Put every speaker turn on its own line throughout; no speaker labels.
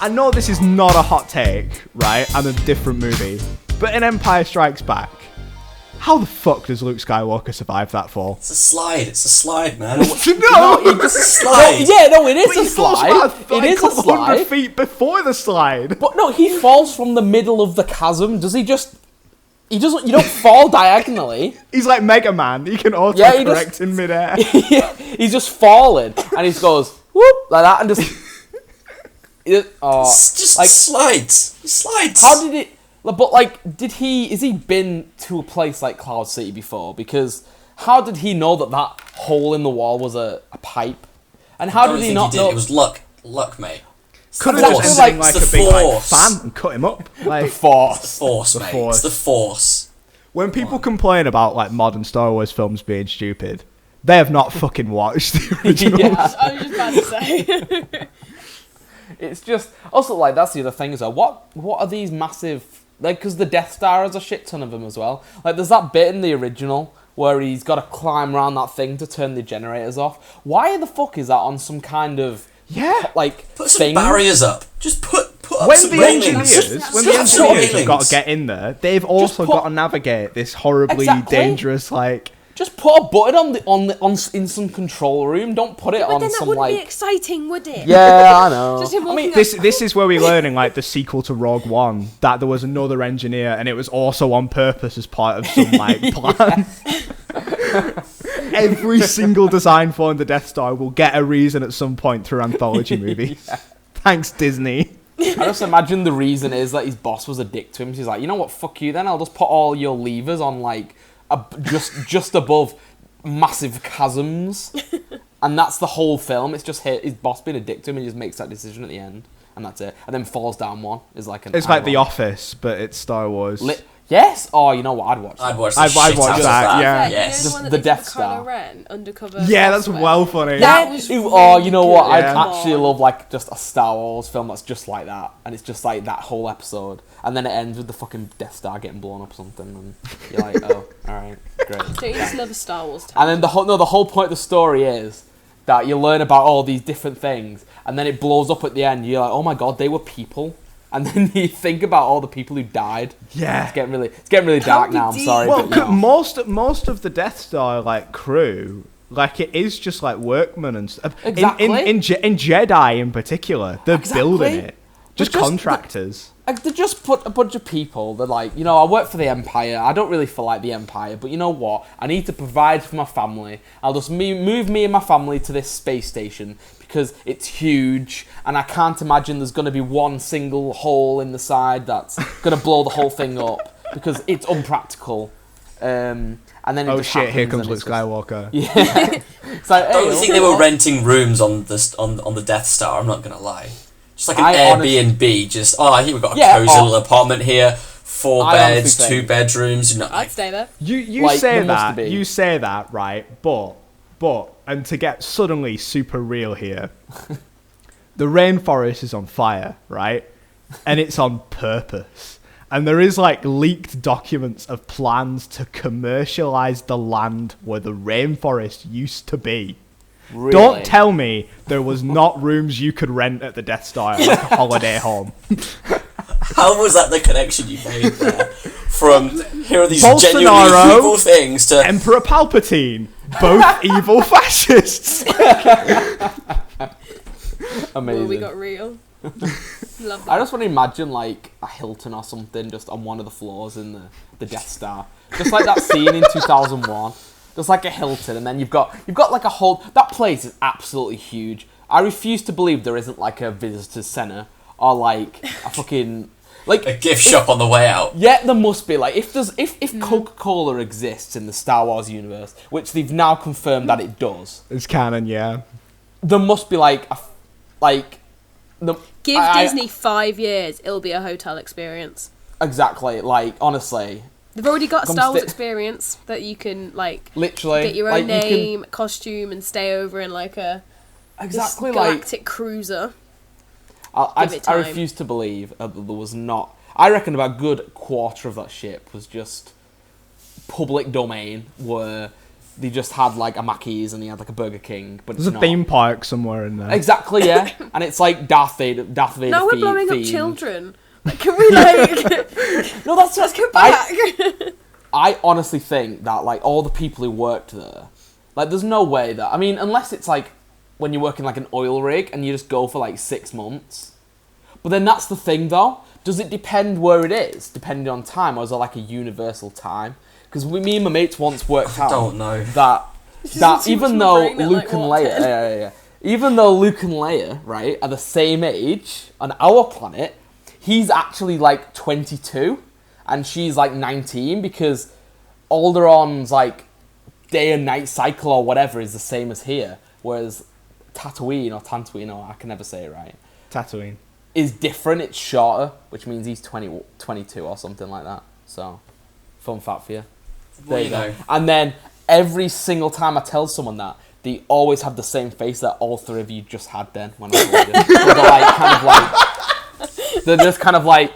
I know this is not a hot take, right? And a different movie. But in Empire Strikes Back, how the fuck does Luke Skywalker survive that fall?
It's a slide, man.
No!
It's a slide.
It is
But
a
he falls
slide.
about
It is a
couple hundred
slide.
feet before the slide.
But no, he falls from the middle of the chasm. Does he just... He doesn't... You don't fall diagonally.
He's like Mega Man. He can
he
auto-correct
just-
in midair.
He's just falling. And he just goes, whoop, like that, and just...
It's just slides. He slides.
How did it... But, like, is he been to a place like Cloud City before? Because how did he know that hole in the wall was a pipe? And how did he not know...
It was luck. Luck, mate.
Could
the
have
force.
just been like
It's
a
the
big like,
force.
fan and cut him up. Like,
The Force.
The Force,
The
mate.
Force.
It's the Force.
when people complain about like modern Star Wars films being stupid, they have not fucking watched the originals.
Yeah.
I was just about to say.
It's just... Also, like, that's the other thing is, what are these massive... Like, because the Death Star has a shit ton of them as well. Like, there's that bit in the original where he's got to climb around that thing to turn the generators off. Why the fuck is that on some kind of...
Yeah.
Like,
Put some
thing?
barriers up. Just put up
When
some
the
railings.
engineers, when the
Just some
engineers have got
railings.
to get in there, they've also
put-
got to navigate this horribly
Exactly.
dangerous like.
Just put a button in some control room. Don't put it
But
on
then that
some,
wouldn't be
like...
exciting, would it?
Yeah, I know.
Just him walking
This is where we learn in like the sequel to Rogue One that there was another engineer and it was also on purpose as part of some like plan. Every single design for the Death Star will get a reason at some point through anthology movies.
Yeah.
Thanks, Disney.
I just imagine the reason is that his boss was a dick to him. She's like, you know what, fuck you then. I'll just put all your levers on, like, just above massive chasms. And that's the whole film. It's just his boss being a dick to him and he just makes that decision at the end. And that's it. And then falls down one. Is like an
It's like The
ironic-
Office, but it's Star Wars.
Yes? Oh, you know what? I'd watch that.
I'd watch
I'd
the shit
watch
out of
that, yeah.
Yes.
Just
one that
the
they
Death
took
Star.
Kylo Ren undercover.
Yeah, that's
elsewhere.
well funny.
That was
Ooh,
really
oh, you know what?
good.
I'd
Yeah.
actually love like just a Star Wars film that's just like that, and it's just like that whole episode, and then it ends with the fucking Death Star getting blown up or something, and you're like, oh, all right, great.
Don't you just love a Star Wars tale?
And then the whole point of the story is that you learn about all these different things, and then it blows up at the end. You're like, oh my god, they were people. And then you think about all the people who died.
Yeah.
It's getting really dark now. I'm sorry.
Well,
but, you know.
most of the Death Star like crew, like it is just like workmen and stuff.
Exactly.
In Jedi in particular, they're
Exactly.
building it. Just
But just-
contractors.
Like, they just put a bunch of people that, like, you know, I work for the Empire. I don't really feel like the Empire, but you know what? I need to provide for my family. I'll just move me and my family to this space station because it's huge, and I can't imagine there's going to be one single hole in the side that's going to blow the whole thing up because it's unpractical. And then it
Oh
just
shit! Here
happens,
comes
and
Luke
it's just-
Skywalker.
Yeah. It's like,
I don't
hey,
think they were
what?
renting rooms on the Death Star. I'm not gonna lie. Just like an
I
Airbnb. Just here we've got a
Yeah,
cozy little apartment here. 4
I honestly
beds, 2
think-
bedrooms. You know,
I'd stay there.
You
Like,
say
there must
that,
be.
you say that, right? But, and to get suddenly super real here, the rainforest is on fire, right? And it's on purpose. And there is like leaked documents of plans to commercialize the land where the rainforest used to be.
Really?
Don't tell me there was not rooms you could rent at the Death Star, like a holiday home.
how was that the connection you made there? From here are these
Bolsonaro,
genuinely evil things to
Emperor Palpatine, both evil fascists.
Amazing.
Well, we got real. Love that.
I just want to imagine like a Hilton or something just on one of the floors in the Death Star, just like that scene in 2001. Just like a Hilton, and then you've got like a whole. That place is absolutely huge. I refuse to believe there isn't like a visitor center or like a fucking like
a gift shop on the way out.
Yeah, there must be. Like, if Coca-Cola exists in the Star Wars universe, which they've now confirmed that it does,
It's canon, yeah.
there must be like
Give Disney 5 years, it'll be a hotel experience.
Exactly. Like, honestly,
They've already got a
Come
Star Wars
sti-
experience that you can, like,
literally
get your own
like, you can-
name, costume, and stay over in, like, this
exactly like
galactic cruiser.
I
Give it time.
refuse to believe that there was not. I reckon about a good quarter of that ship was just public domain, where they just had like a Mackey's and he had like a Burger King, but
There's
it's
a
not.
theme park somewhere in there.
Exactly, yeah. And it's like Darth Vader
Now we're blowing
themed.
up children. Like, can we like?
No, that's
Let's get back.
I honestly think that like all the people who worked there, like there's no way that, I mean, unless it's like when you work in like an oil rig and you just go for like 6 months. But then that's the thing though. Does it depend where it is, depending on time, or is there like a universal time? Because me and my mates once worked out.
I don't know.
That even though Luke and
like,
Leia, even though Luke and Leia, right, are the same age on our planet, he's actually like 22 and she's like 19 because Alderaan's like day and night cycle or whatever is the same as here, whereas Tatooine, or I can never say it right,
Tatooine.
is different. It's shorter, which means he's 22 or something like that. So, fun fact for you. There you go. And then every single time I tell someone that, they always have the same face that all three of you just had then when I told you. So they're just kind of like,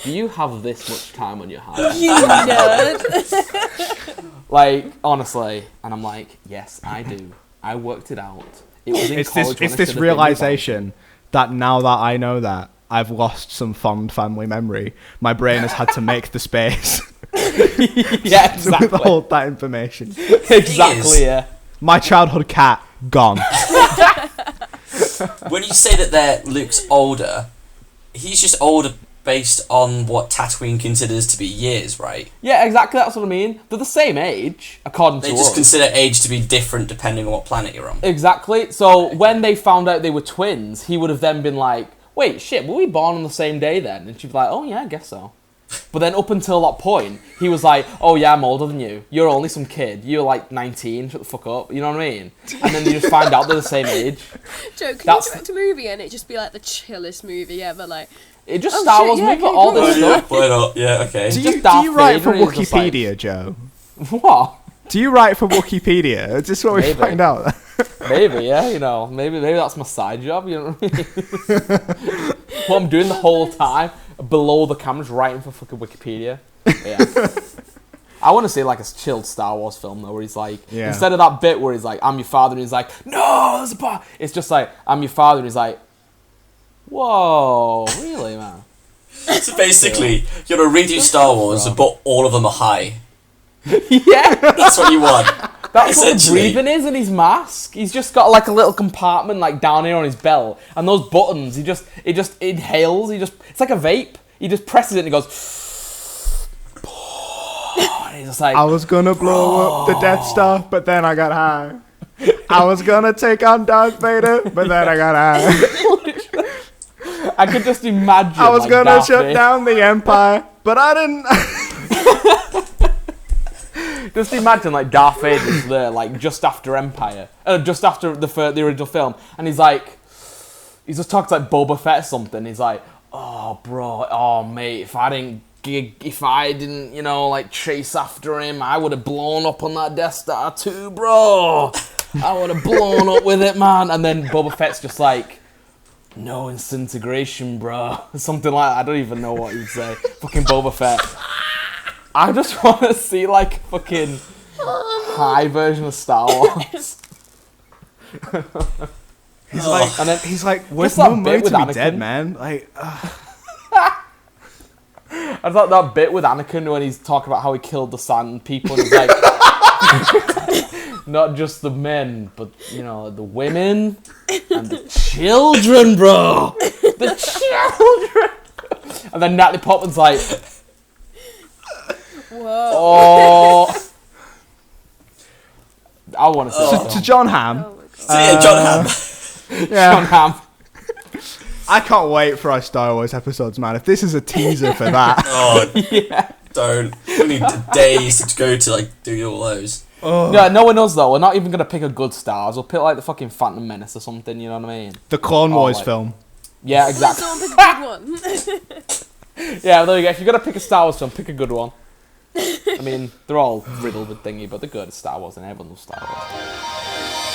do you have this much time on your hands?
You nerd.
Like, honestly. And I'm like, yes, I do. I worked it out. It was in college when
It's
I
this
should have been
realization that now that I know that, I've lost some fond family memory. My brain has had to make the space.
Yeah,
to
exactly.
withhold that information.
Exactly, yeah.
My childhood cat, gone.
When you say that Luke's older, he's just older based on what Tatooine considers to be years, right?
Yeah, exactly, that's what I mean. They're the same age, according
They
to
just
us.
consider age to be different depending on what planet you're on.
Exactly. So when they found out they were twins, he would have then been like, wait, shit, were we born on the same day then? And she'd be like, oh yeah, I guess so. But then up until that point, he was like, oh yeah, I'm older than you. You're only some kid. You're like 19, shut the fuck up. You know what I mean? And then you just find out they're the same age.
Joe, can you direct a movie and it just be like the chillest movie ever? Like,
It just Star Wars movie, but all this stuff.
Why not? Yeah, okay.
Do
just
you
Darth
write for
Vader and he's just like-
Wikipedia, Joe?
What?
Do you write for Wikipedia? Is this what we
Maybe.
find out?
Maybe, yeah, you know, maybe that's my side job, you know what I mean? What I'm doing the whole time, below the camera's writing for fucking Wikipedia. Yeah. I want to see like a chilled Star Wars film though, where he's like,
Yeah.
instead of that bit where he's like, I'm your father, and he's like, no, there's a bar. It's just like, I'm your father, and he's like, whoa, really, man?
So basically, you're gonna redo Star Wars, but all of them are high.
Yeah,
That's what you want.
that's what the
Essentially.
breathing is in his mask. He's just got like a little compartment like down here on his belt, and those buttons, he just inhales. It's like a vape. He just presses it and he goes. And he's just like,
I was gonna blow up the Death Star, but then I got high. I was gonna take on Darth Vader, but then I got high.
I could just imagine.
I was
like,
gonna
Darth
shut
Vader.
down the Empire, but I didn't.
Just imagine like Darth Vader's there, like just after Empire, just after the original film, and he's just talking to like Boba Fett or something. He's like, "Oh, bro, oh mate, if I didn't, you know, like chase after him, I would have blown up on that Death Star too, bro. I would have blown up with it, man." And then Boba Fett's just like, "No disintegration, bro," something like that. I don't even know what he'd say. Fucking Boba Fett. I just want to see like fucking high version of Star Wars.
He's like,
What's
there's no
that bit
way to
with
be
Anakin?
dead, man. Like,
I thought that bit with Anakin when he's talking about how he killed the sand people and he's like, not just the men, but you know the women and the children, bro. The children. And then Natalie Portman's like,
whoa.
oh. I want to see that
to
film.
John Hamm.
Oh my god.
So yeah, John Hamm.
Yeah.
John Hamm.
I can't wait for our Star Wars episodes, man. If this is a teaser for that.
Oh,
Yeah.
don't. We need days to go to like do all those.
Yeah, no one knows though. We're not even gonna pick a good Star Wars. We'll pick like the fucking Phantom Menace or something. You know what I mean?
The Clone Wars
like-
film.
Yeah, exactly.
Someone pick a good one.
Yeah, there you go. If you're gonna pick a Star Wars film, pick a good one. I mean, they're all riddled with thingy, but they're good. It's Star Wars, and everyone loves Star Wars.